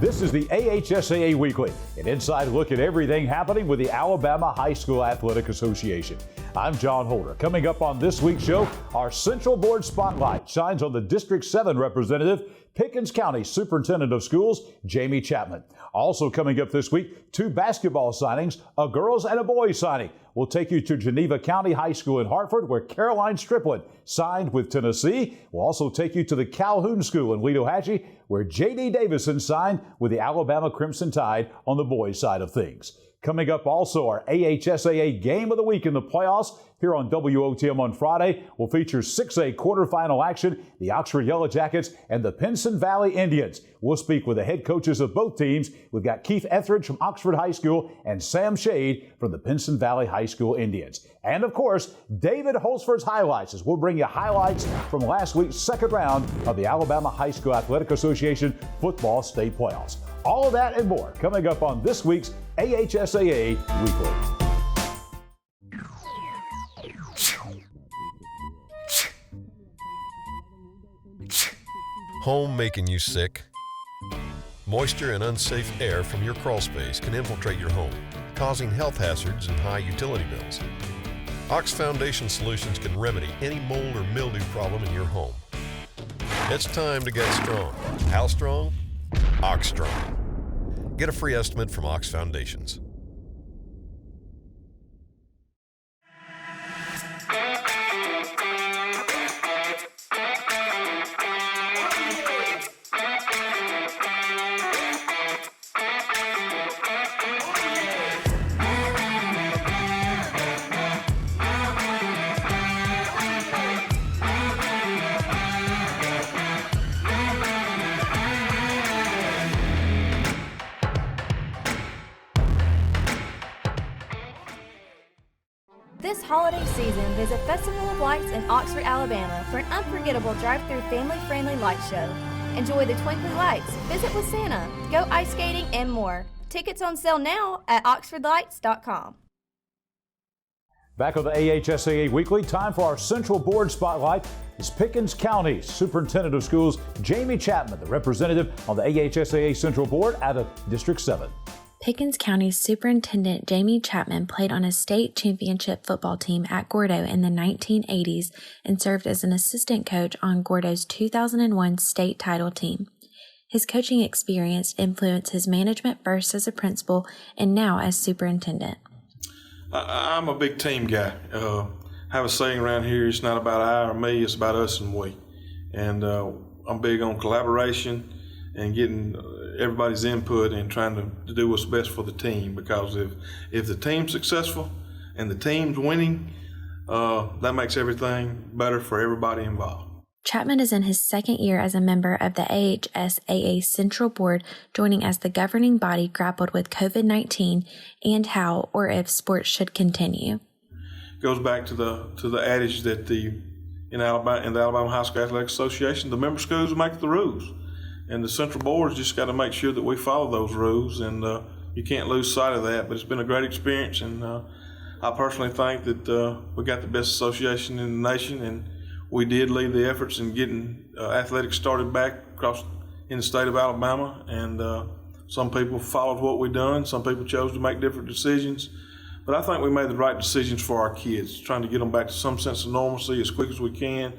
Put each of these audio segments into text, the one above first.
This is the AHSAA Weekly, an inside look at everything happening with the Alabama High School Athletic Association. I'm John Holder. Coming up on this week's show, our Central Board Spotlight shines on the District 7 representative, Pickens County Superintendent of Schools, Jamie Chapman. Also coming up this week, 2 basketball signings, a girls and a boys signing. We'll take you to Geneva County High School in Hartford, where Caroline Striplin signed with Tennessee. We'll also take you to the Calhoun School in Wedohatchee, where J.D. Davison signed with the Alabama Crimson Tide on the boys' side of things. Coming up also, our AHSAA Game of the Week in the playoffs here on WOTM on Friday will feature 6A quarterfinal action, the Oxford Yellow Jackets and the Pinson Valley Indians. We'll speak with the head coaches of both teams. We've got Keith Etheridge from Oxford High School and Sam Shade from the Pinson Valley High School Indians. And of course, David Holsford's highlights, as we'll bring you highlights from last week's second round of the Alabama High School Athletic Association Football State Playoffs. All of that and more coming up on this week's AHSAA Weekly. Home making you sick? Moisture and unsafe air from your crawl space can infiltrate your home, causing health hazards and high utility bills. Ox Foundation Solutions can remedy any mold or mildew problem in your home. It's time to get strong. How strong? Ox Strong. Get a free estimate from Ox Foundations. This holiday season, visit Festival of Lights in Oxford, Alabama for an unforgettable drive-through family-friendly light show. Enjoy the twinkly lights, visit with Santa, go ice skating, and more. Tickets on sale now at oxfordlights.com. Back on the AHSAA Weekly, time for our Central Board Spotlight. It's Pickens County Superintendent of Schools, Jamie Chapman, the representative on the AHSAA Central Board out of District 7. Pickens County Superintendent Jamie Chapman played on a state championship football team at Gordo in the 1980s and served as an assistant coach on Gordo's 2001 state title team. His coaching experience influenced his management first as a principal and now as superintendent. I'm a big team guy. I have a saying around here, it's not about I or me, it's about us and we. And I'm big on collaboration and getting everybody's input and trying to do what's best for the team, because if the team's successful and the team's winning, that makes everything better for everybody involved. Chapman is in his second year as a member of the AHSAA Central Board, joining as the governing body grappled with COVID-19 and how or if sports should continue. It goes back to the adage that in the Alabama High School Athletic Association, the member schools make the rules. And the Central Board's just got to make sure that we follow those rules, and you can't lose sight of that. But it's been a great experience, and I personally think that we got the best association in the nation, and we did lead the efforts in getting athletics started back across in the state of Alabama. And some people followed what we done. Some people chose to make different decisions. But I think we made the right decisions for our kids, trying to get them back to some sense of normalcy as quick as we can.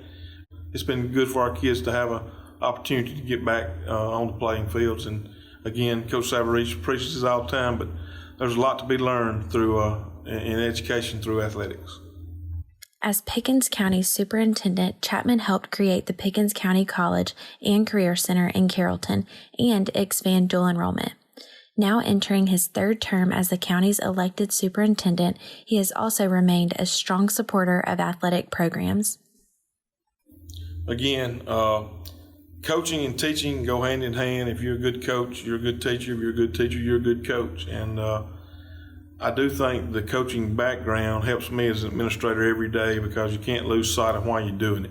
It's been good for our kids to have an opportunity to get back on the playing fields. And again, Coach Savarese preaches this all the time, but there's a lot to be learned through in education through athletics. As Pickens County Superintendent, Chapman helped create the Pickens County College and Career Center in Carrollton and expand dual enrollment. Now entering his third term as the county's elected superintendent, he has also remained a strong supporter of athletic programs. Again, coaching and teaching go hand in hand. If you're a good coach, you're a good teacher. If you're a good teacher, you're a good coach. And I do think the coaching background helps me as an administrator every day, because you can't lose sight of why you're doing it.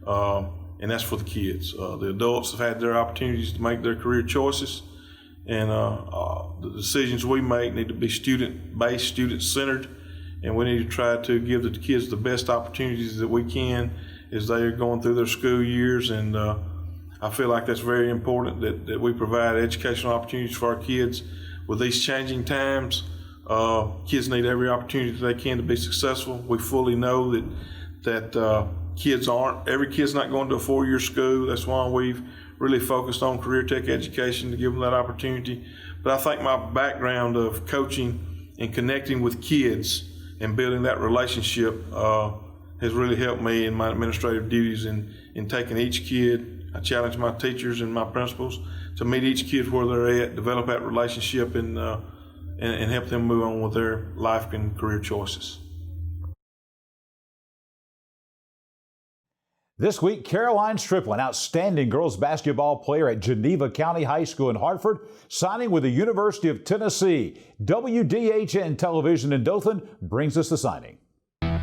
And that's for the kids. The adults have had their opportunities to make their career choices. And the decisions we make need to be student-based, student-centered. And we need to try to give the kids the best opportunities that we can as they are going through their school years. And I feel like that's very important that we provide educational opportunities for our kids. With these changing times, kids need every opportunity they can to be successful. We fully know that every kid's not going to a 4-year school. That's why we've really focused on career tech education to give them that opportunity. But I think my background of coaching and connecting with kids and building that relationship has really helped me in my administrative duties in taking each kid. I challenge my teachers and my principals to meet each kid where they're at, develop that relationship, and help them move on with their life and career choices. This week, Caroline Striplin, outstanding girls basketball player at Geneva County High School in Hartford, signing with the University of Tennessee. WDHN Television in Dothan brings us the signing.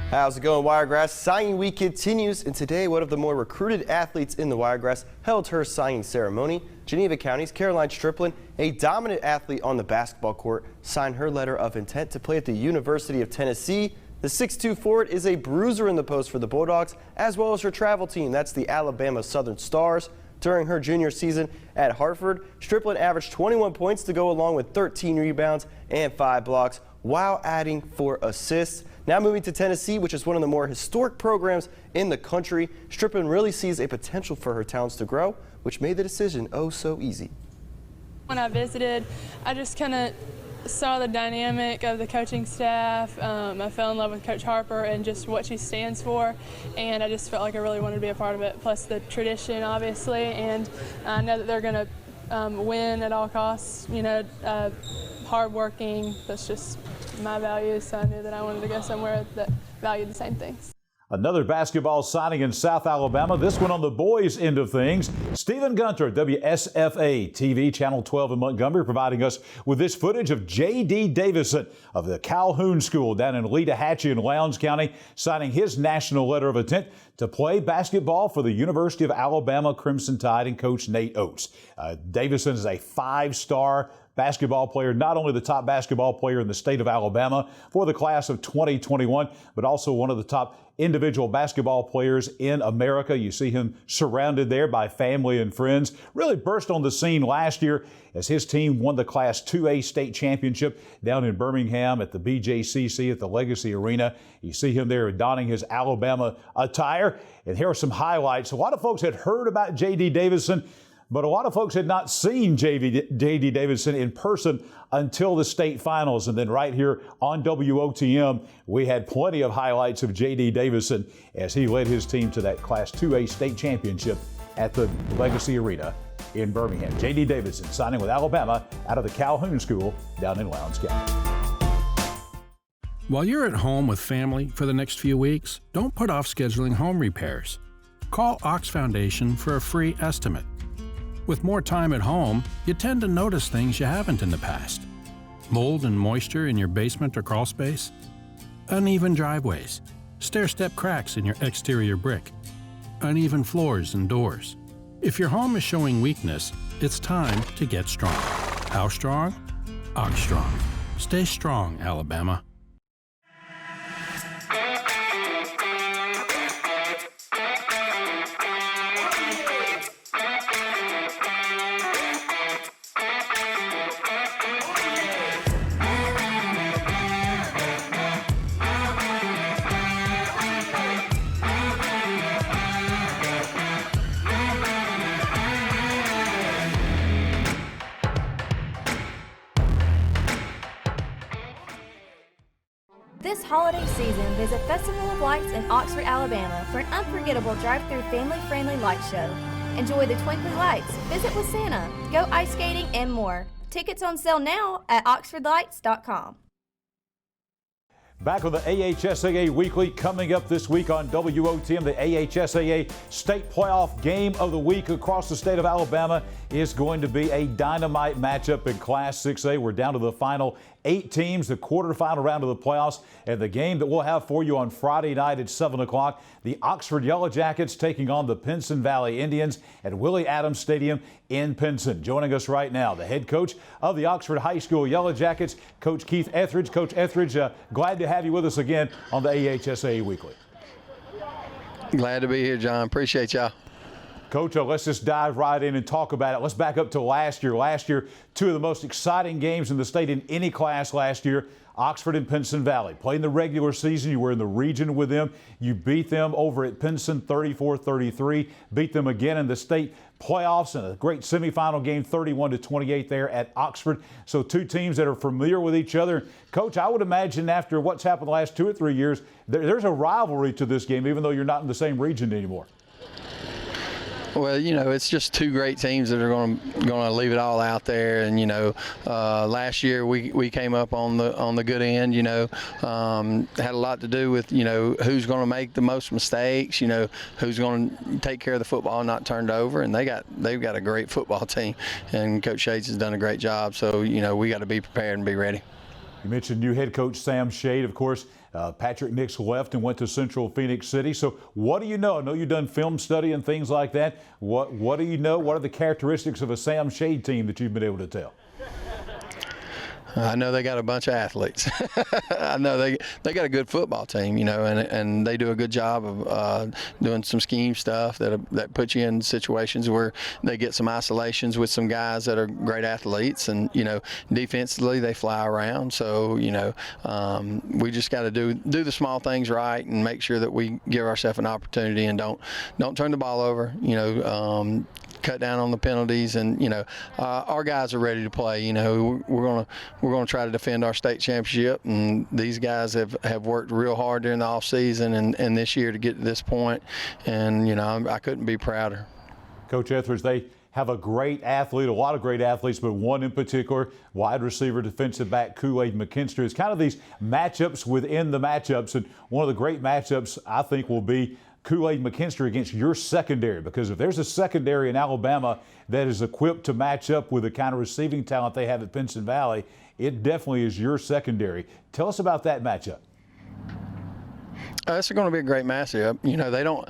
How's it going, Wiregrass? Signing week continues, and today one of the more recruited athletes in the Wiregrass held her signing ceremony. Geneva County's Caroline Striplin, a dominant athlete on the basketball court, signed her letter of intent to play at the University of Tennessee. The 6'2" forward is a bruiser in the post for the Bulldogs, as well as her travel team. That's the Alabama Southern Stars. During her junior season at Hartford, Striplin averaged 21 points to go along with 13 rebounds and 5 blocks, while adding 4 assists. Now moving to Tennessee, which is one of the more historic programs in the country, Striplin really sees a potential for her talents to grow, which made the decision oh so easy. When I visited, I just kind of saw the dynamic of the coaching staff. I fell in love with Coach Harper and just what she stands for, and I just felt like I really wanted to be a part of it, plus the tradition, obviously, and I know that they're going to win at all costs, hardworking. That's just my values, so I knew that I wanted to go somewhere that valued the same things. Another basketball signing in South Alabama, this one on the boys' end of things. Stephen Gunter, WSFA TV, Channel 12 in Montgomery, providing us with this footage of J.D. Davison of the Calhoun School down in Leadahatchee in Lowndes County, signing his national letter of intent to play basketball for the University of Alabama Crimson Tide and Coach Nate Oates. Davison is a 5-star basketball player, not only the top basketball player in the state of Alabama for the class of 2021, but also one of the top individual basketball players in America. You see him surrounded there by family and friends. Really burst on the scene last year as his team won the Class 2A state championship down in Birmingham at the BJCC at the Legacy Arena. You see him there donning his Alabama attire. And here are some highlights. A lot of folks had heard about J.D. Davison, but a lot of folks had not seen J.D. Davison in person until the state finals. And then right here on WOTM, we had plenty of highlights of J.D. Davison as he led his team to that Class 2A state championship at the Legacy Arena in Birmingham. J.D. Davison signing with Alabama out of the Calhoun School down in Lowndes County. While you're at home with family for the next few weeks, don't put off scheduling home repairs. Call Ox Foundation for a free estimate. With more time at home, you tend to notice things you haven't in the past. Mold and moisture in your basement or crawl space, uneven driveways, stair-step cracks in your exterior brick, uneven floors and doors. If your home is showing weakness, it's time to get strong. How strong? Ox Strong. Stay strong, Alabama. This holiday season, visit Festival of Lights in Oxford, Alabama for an unforgettable drive-through family-friendly light show. Enjoy the twinkly lights, visit with Santa, go ice skating, and more. Tickets on sale now at oxfordlights.com. Back with the AHSAA Weekly coming up this week on WOTM. The AHSAA State Playoff Game of the Week across the state of Alabama is going to be a dynamite matchup in Class 6A. We're down to the final 8 teams, the quarterfinal round of the playoffs, and the game that we'll have for you on Friday night at 7 o'clock. The Oxford Yellow Jackets taking on the Pinson Valley Indians at Willie Adams Stadium in Pinson. Joining us right now, the head coach of the Oxford High School Yellow Jackets, Coach Keith Etheridge. Coach Etheridge, glad to have you with us again on the AHSAA Weekly. Glad to be here, John. Appreciate y'all. Coach, let's just dive right in and talk about it. Let's back up to last year. Last year, two of the most exciting games in the state in any class last year, Oxford and Pinson Valley. Played in the regular season. You were in the region with them. You beat them over at Pinson 34-33. Beat them again in the state playoffs in a great semifinal game, 31-28 there at Oxford. So two teams that are familiar with each other. Coach, I would imagine after what's happened the last 2 or 3 years, there's a rivalry to this game, even though you're not in the same region anymore. Well, you know, it's just two great teams that are going to leave it all out there. And you know, last year we came up on the good end. You know, had a lot to do with who's going to make the most mistakes. You know, who's going to take care of the football and not turn it over. And they've got a great football team, and Coach Shades has done a great job. So you know, we got to be prepared and be ready. You mentioned new head coach Sam Shade, of course. Patrick Nix left and went to Central Phoenix City. So what do you know? I know you've done film study and things like that. What do you know? What are the characteristics of a Sam Shade team that you've been able to tell? I know they got a bunch of athletes. I know they got a good football team, you know, and they do a good job of doing some scheme stuff that puts you in situations where they get some isolations with some guys that are great athletes, and you know, defensively they fly around. So you know, we just got to do the small things right and make sure that we give ourselves an opportunity and don't turn the ball over. You know. Cut down on the penalties, and you know, our guys are ready to play. You know, we're gonna try to defend our state championship, and these guys have worked real hard during the off season and this year to get to this point, and you know, I couldn't be prouder. Coach Etheridge, they have a great athlete, a lot of great athletes, but one in particular, wide receiver, defensive back Kool-Aid McKinstry. It's kind of these matchups within the matchups, and one of the great matchups I think will be Kool-Aid McKinstry against your secondary, because if there's a secondary in Alabama that is equipped to match up with the kind of receiving talent they have at Pinson Valley, it definitely is your secondary. Tell us about that matchup. It's going to be a great matchup. You know,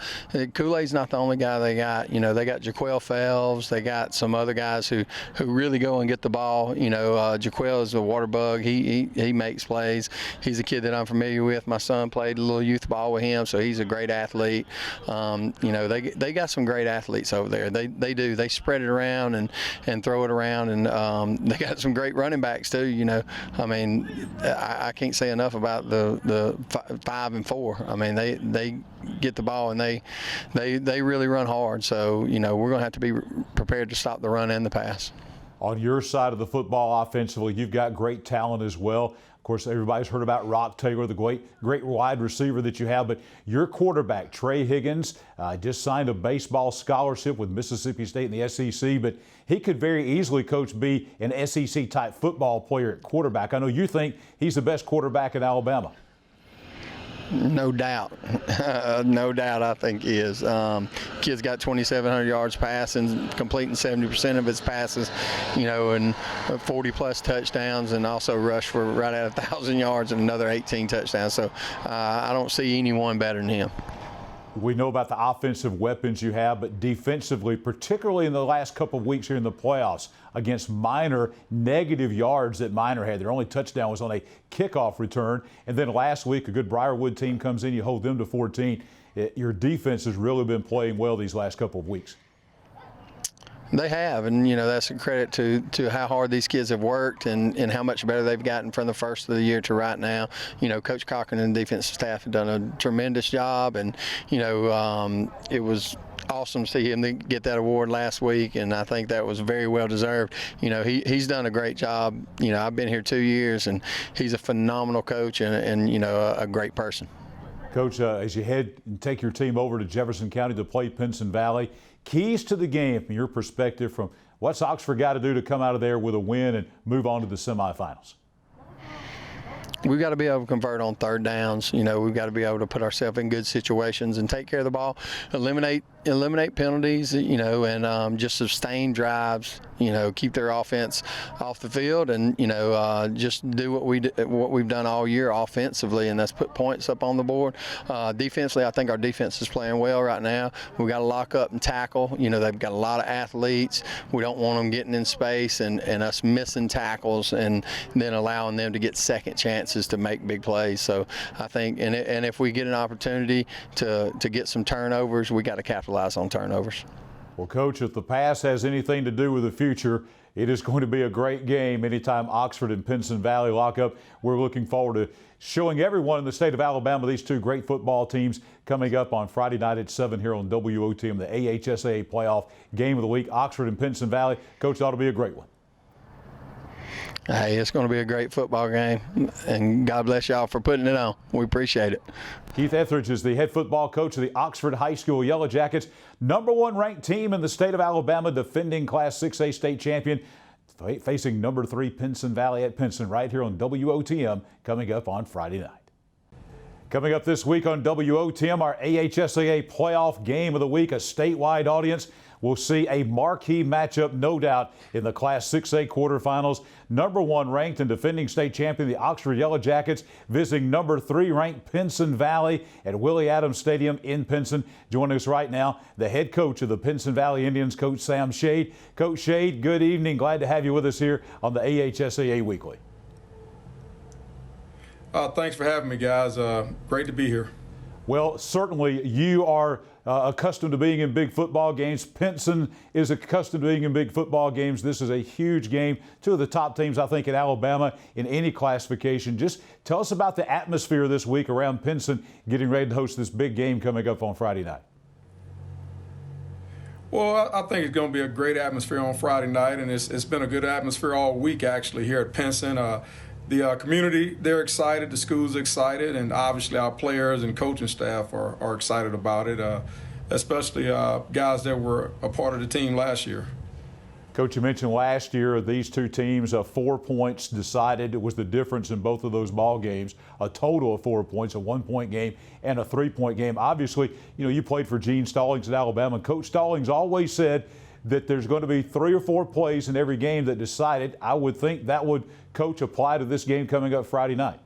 Kool-Aid's not the only guy they got. You know, they got Jaquel Fells. They got some other guys who really go and get the ball. You know, Jaquel is a water bug. He makes plays. He's a kid that I'm familiar with. My son played a little youth ball with him, so he's a great athlete. You know, they got some great athletes over there. They do. They spread it around and throw it around, and they got some great running backs too. You know, I mean, I can't say enough about the 5 and 4. I mean, they get the ball and they really run hard. So, you know, we're going to have to be prepared to stop the run and the pass. On your side of the football offensively, you've got great talent as well. Of course, everybody's heard about Rock Taylor, the great wide receiver that you have. But your quarterback, Trey Higgins, just signed a baseball scholarship with Mississippi State in the SEC. But he could very easily, Coach, be an SEC-type football player at quarterback. I know you think he's the best quarterback in Alabama. No doubt. No doubt I think he is. Kid's got 2,700 yards passing, completing 70% of his passes, you know, and 40-plus touchdowns, and also rushed for right at 1,000 yards and another 18 touchdowns. So I don't see anyone better than him. We know about the offensive weapons you have, but defensively, particularly in the last couple of weeks here in the playoffs against Minor, negative yards that Minor had. Their only touchdown was on a kickoff return. And then last week, a good Briarwood team comes in, you hold them to 14. Your defense has really been playing well these last couple of weeks. They have, and you know, that's a credit to how hard these kids have worked and how much better they've gotten from the first of the year to right now. You know, Coach Cochran and the defensive staff have done a tremendous job, and you know, it was awesome to see him get that award last week, and I think that was very well deserved. You know, he's done a great job. You know, I've been here 2 years, and he's a phenomenal coach and you know, a great person. Coach, as you head and take your team over to Jefferson County to play Pinson Valley, keys to the game from your perspective, from what's Oxford got to do to come out of there with a win and move on to the semifinals? We've got to be able to convert on third downs. You know, we've got to be able to put ourselves in good situations and take care of the ball, eliminate penalties, you know, and just sustain drives, you know, keep their offense off the field, and you know, just do what we've done all year offensively, and that's put points up on the board. Defensively, I think our defense is playing well right now. We've got to lock up and tackle. You know, they've got a lot of athletes. We don't want them getting in space and us missing tackles and then allowing them to get second chances to make big plays. So I think, and if we get an opportunity to get some turnovers, we got to capitalize on turnovers. Well, Coach, if the past has anything to do with the future, it is going to be a great game anytime Oxford and Pinson Valley lock up. We're looking forward to showing everyone in the state of Alabama these two great football teams coming up on Friday night at 7 here on WOTM, the AHSAA playoff game of the week, Oxford and Pinson Valley. Coach, that ought to be a great one. Hey, it's going to be a great football game, and God bless y'all for putting it on. We appreciate it. Keith Etheridge is the head football coach of the Oxford High School Yellow Jackets, #1 ranked team in the state of Alabama, defending Class 6A state champion, facing #3 Pinson Valley at Pinson right here on WOTM coming up on Friday night. Coming up this week on WOTM, our AHSAA playoff game of the week, a statewide audience. We'll see a marquee matchup, no doubt, in the Class 6A quarterfinals. #1 ranked and defending state champion, the Oxford Yellow Jackets, visiting #3 ranked Pinson Valley at Willie Adams Stadium in Pinson. Joining us right now, the head coach of the Pinson Valley Indians, Coach Sam Shade. Coach Shade, good evening. Glad to have you with us here on the AHSAA Weekly. Thanks for having me, guys. Great to be here. Well, certainly you are accustomed to being in big football games. Pinson is accustomed to being in big football games. This is a huge game. Two of the top teams, I think, in Alabama in any classification. Just tell us about the atmosphere this week around Pinson getting ready to host this big game coming up on Friday night. Well, I think it's going to be a great atmosphere on Friday night, and it's been a good atmosphere all week, actually, here at Pinson. The community, they're excited, the school's excited, and obviously our players and coaching staff are excited about it, especially guys that were a part of the team last year. Coach, you mentioned last year these two teams, 4 points decided. It was the difference in both of those ball games, a total of 4 points, a 1-point game and a 3-point game. Obviously, you played for Gene Stallings at Alabama. Coach Stallings always said that there's going to be 3 or 4 plays in every game that decided. I would think that would, Coach, apply to this game coming up Friday night.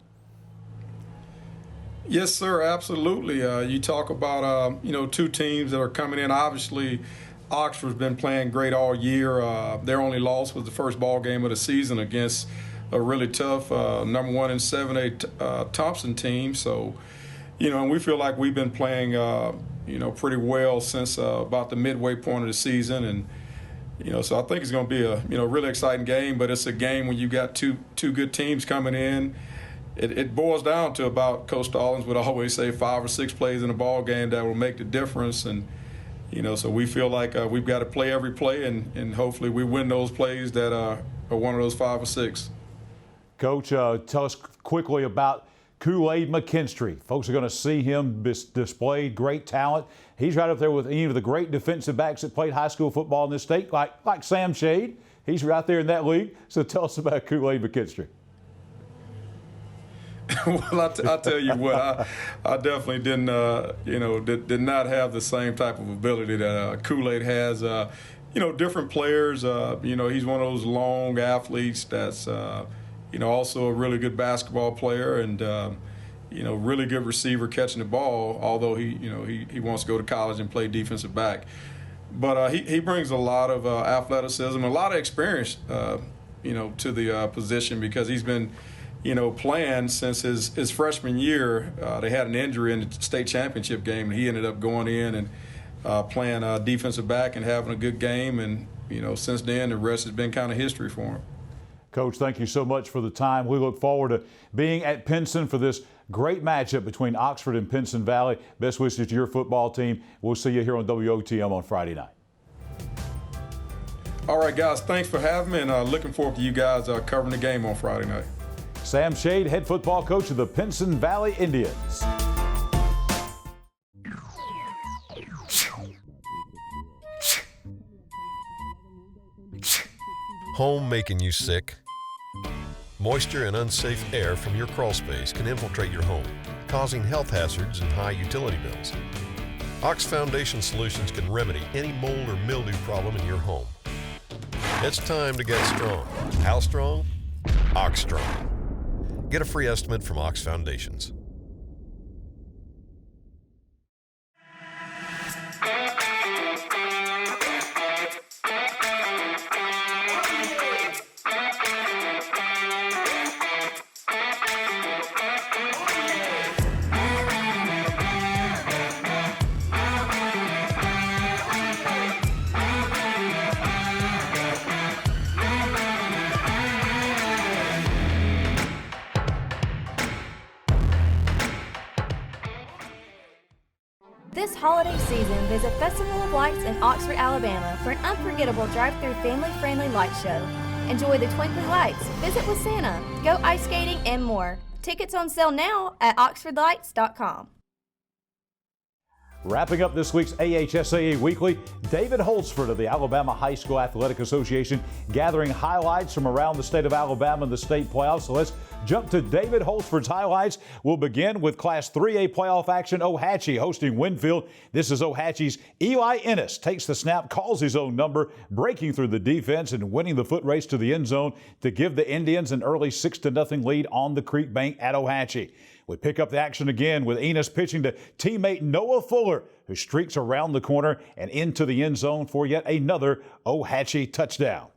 Yes, sir, absolutely. You talk about, two teams that are coming in. Obviously, Oxford's been playing great all year. Their only loss was the first ball game of the season against a really tough #1 in 7A Thompson team. So, and we feel like we've been playing pretty well since about the midway point of the season, and so I think it's going to be a really exciting game. But it's a game when you got two good teams coming in. It boils down to about, Coach Stallings would always say, 5 or 6 plays in a ball game that will make the difference, and so we feel like we've got to play every play, and hopefully we win those plays that are one of those 5 or 6. Coach, tell us quickly about Kool-Aid McKinstry. Folks are going to see him display great talent. He's right up there with any of the great defensive backs that played high school football in this state, like Sam Shade. He's right there in that league. So tell us about Kool-Aid McKinstry. Well, I tell you what, I definitely didn't, did not have the same type of ability that Kool-Aid has. Different players. He's one of those long athletes that's also a really good basketball player, and really good receiver catching the ball. Although he wants to go to college and play defensive back, but he brings a lot of athleticism, a lot of experience, to the position, because he's been playing since his freshman year. They had an injury in the state championship game, and he ended up going in and playing defensive back and having a good game, and since then the rest has been kind of history for him. Coach, thank you so much for the time. We look forward to being at Pinson for this great matchup between Oxford and Pinson Valley. Best wishes to your football team. We'll see you here on WOTM on Friday night. All right, guys, thanks for having me, and looking forward to you guys covering the game on Friday night. Sam Shade, head football coach of the Pinson Valley Indians. Home making you sick? Moisture and unsafe air from your crawl space can infiltrate your home, causing health hazards and high utility bills. Ox Foundation Solutions can remedy any mold or mildew problem in your home. It's time to get strong. How strong? Ox Strong. Get a free estimate from Ox Foundations. This holiday season, visit Festival of Lights in Oxford, Alabama for an unforgettable drive-through family-friendly light show. Enjoy the twinkly lights, visit with Santa, go ice skating, and more. Tickets on sale now at oxfordlights.com. Wrapping up this week's AHSAA Weekly, David Holdsford of the Alabama High School Athletic Association gathering highlights from around the state of Alabama in the state playoffs. So let's jump to David Holdsford's highlights. We'll begin with Class 3A playoff action. AHSAA hosting Winfield. This is AHSAA's Eli Ennis. Takes the snap, calls his own number, breaking through the defense and winning the foot race to the end zone to give the Indians an early 6-0 lead on the Creek Bank at AHSAA. We pick up the action again with Enos pitching to teammate Noah Fuller, who streaks around the corner and into the end zone for yet another AHSAA touchdown.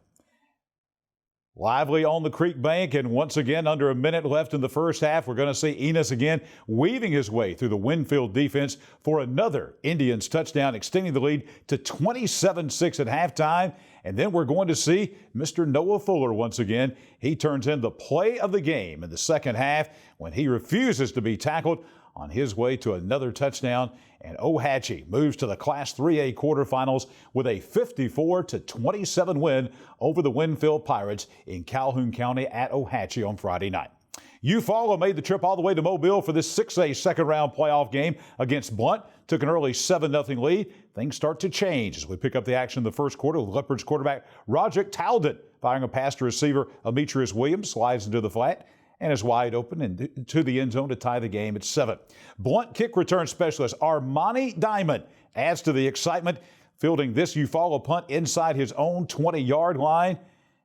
Lively on the Creek Bank, and once again, under a minute left in the first half, we're going to see Enos again weaving his way through the Winfield defense for another Indians touchdown, extending the lead to 27-6 at halftime. And then we're going to see Mr. Noah Fuller once again. He turns in the play of the game in the second half when he refuses to be tackled on his way to another touchdown. And AHSAA moves to the Class 3A quarterfinals with a 54-27 win over the Winfield Pirates in Calhoun County at AHSAA on Friday night. Eufaula made the trip all the way to Mobile for this 6A second-round playoff game against Blunt. Took an early 7-0 lead. Things start to change as we pick up the action in the first quarter with Leopards quarterback Roderick Talden firing a pass to receiver Ametrius Williams, slides into the flat and is wide open and to the end zone to tie the game at 7. Blunt kick return specialist Armani Diamond adds to the excitement, fielding this Eufaula punt inside his own 20-yard line,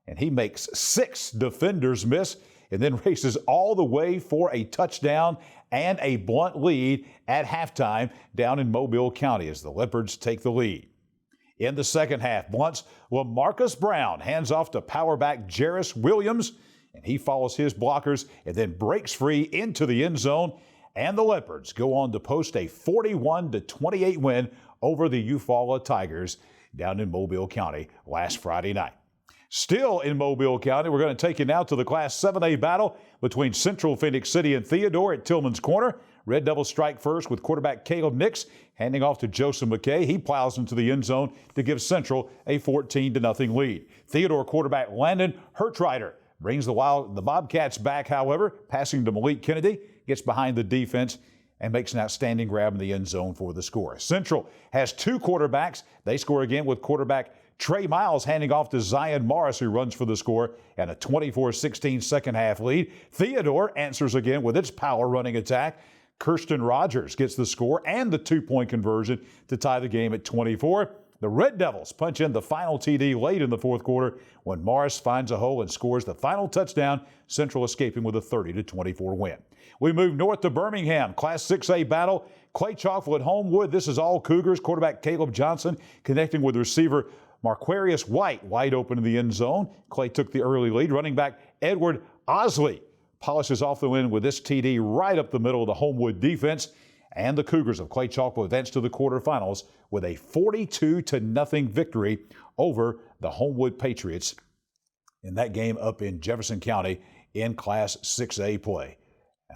and he makes 6 defenders miss and then races all the way for a touchdown and a Blunt lead at halftime down in Mobile County as the Leopards take the lead. In the second half, Blunt's LaMarcus Brown hands off to power back Jarris Williams, and he follows his blockers and then breaks free into the end zone, and the Leopards go on to post a 41-28 win over the Eufaula Tigers down in Mobile County last Friday night. Still in Mobile County, we're going to take you now to the Class 7A battle between Central Phoenix City and Theodore at Tillman's Corner. Red Devils strike first with quarterback Caleb Nix handing off to Joseph McKay. He plows into the end zone to give Central a 14-0 lead. Theodore quarterback Landon Hertrider brings the Bobcats back, however, passing to Malik Kennedy, gets behind the defense and makes an outstanding grab in the end zone for the score. Central has 2 quarterbacks. They score again with quarterback Trey Miles handing off to Zion Morris, who runs for the score, and a 24-16 second half lead. Theodore answers again with its power running attack. Kirsten Rogers gets the score and the 2-point conversion to tie the game at 24. The Red Devils punch in the final TD late in the fourth quarter when Morris finds a hole and scores the final touchdown, Central escaping with a 30-24 win. We move north to Birmingham, Class 6A battle. Clay Chalkville at Homewood. This is all Cougars. Quarterback Caleb Johnson connecting with receiver Marquarius White wide open in the end zone. Clay took the early lead. Running back Edward Osley polishes off the win with this TD right up the middle of the Homewood defense. And the Cougars of Clay Chalkville advance to the quarterfinals with a 42-0 victory over the Homewood Patriots in that game up in Jefferson County in Class 6A play.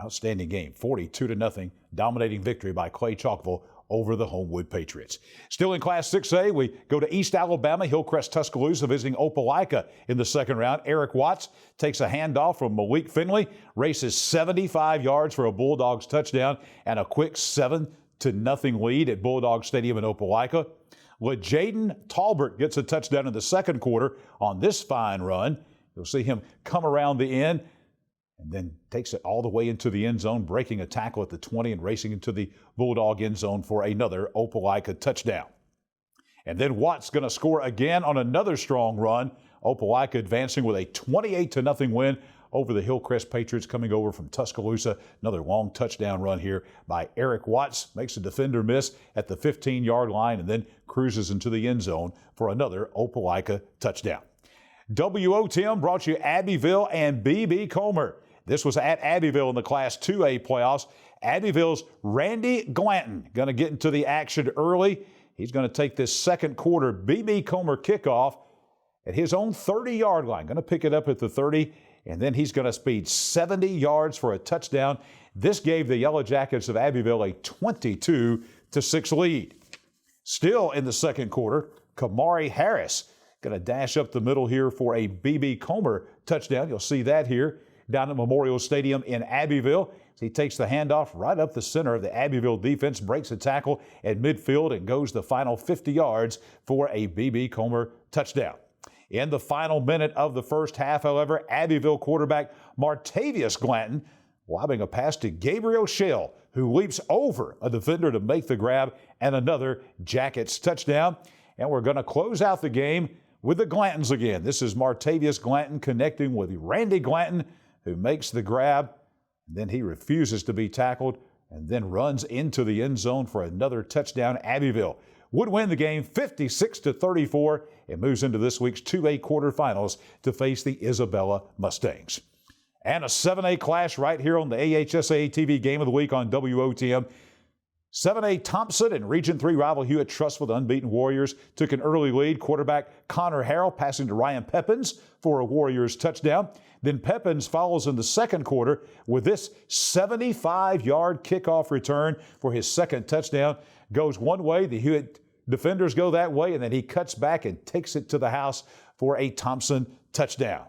Outstanding game, 42-0, dominating victory by Clay Chalkville over the Homewood Patriots. Still in Class 6A, we go to East Alabama. Hillcrest Tuscaloosa visiting Opelika in the second round. Eric Watts takes a handoff from Malik Finley, races 75 yards for a Bulldogs touchdown and a quick 7-0 lead at Bulldog Stadium in Opelika. LeJaden Talbert gets a touchdown in the second quarter on this fine run. You'll see him come around the end and then takes it all the way into the end zone, breaking a tackle at the 20 and racing into the Bulldog end zone for another Opelika touchdown. And then Watts going to score again on another strong run. Opelika advancing with a 28-0 win over the Hillcrest Patriots coming over from Tuscaloosa. Another long touchdown run here by Eric Watts. Makes a defender miss at the 15-yard line and then cruises into the end zone for another Opelika touchdown. WOTM brought you Abbeville and B.B. Comer. This was at Abbeville in the Class 2A playoffs. Abbeville's Randy Glanton going to get into the action early. He's going to take this second quarter B.B. Comer kickoff at his own 30-yard line. Going to pick it up at the 30, and then he's going to speed 70 yards for a touchdown. This gave the Yellow Jackets of Abbeville a 22-0 7-6 lead. Still in the second quarter, Kamari Harris going to dash up the middle here for a B.B. Comer touchdown. You'll see that here down at Memorial Stadium in Abbeville. He takes the handoff right up the center of the Abbeville defense, breaks a tackle at midfield, and goes the final 50 yards for a B.B. Comer touchdown. In the final minute of the first half, however, Abbeville quarterback Martavius Glanton lobbing a pass to Gabriel Shell, who leaps over a defender to make the grab, and another Jackets touchdown. And we're going to close out the game with the Glantons again. This is Martavius Glanton connecting with Randy Glanton, who makes the grab. Then he refuses to be tackled and then runs into the end zone for another touchdown. Abbeville would win the game 56-34 and moves into this week's 2A quarterfinals to face the Isabella Mustangs. And a 7A clash right here on the AHSAA TV Game of the Week on WOTM. 7A Thompson and Region 3 rival Hewitt-Trussville, the unbeaten Warriors, took an early lead. Quarterback Connor Harrell passing to Ryan Peppins for a Warriors touchdown. Then Peppins follows in the second quarter with this 75-yard kickoff return for his second touchdown. Goes one way, the Hewitt defenders go that way, and then he cuts back and takes it to the house for a Thompson touchdown.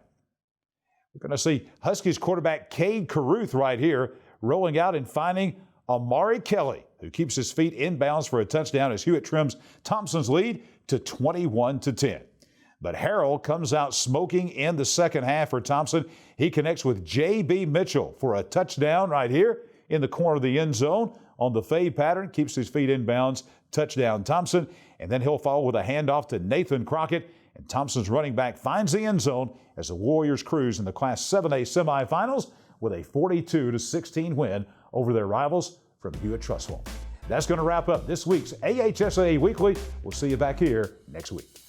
We're going to see Huskies quarterback Cade Carruth right here rolling out and finding Amari Kelly, who keeps his feet in bounds for a touchdown as Hewitt trims Thompson's lead to 21-10. But Harrell comes out smoking in the second half for Thompson. He connects with J.B. Mitchell for a touchdown right here in the corner of the end zone on the fade pattern, keeps his feet in bounds, touchdown Thompson. And then he'll follow with a handoff to Nathan Crockett, and Thompson's running back finds the end zone as the Warriors cruise in the Class 7A semifinals with a 42-16 win over their rivals from Hewitt-Trussville. That's going to wrap up this week's AHSAA Weekly. We'll see you back here next week.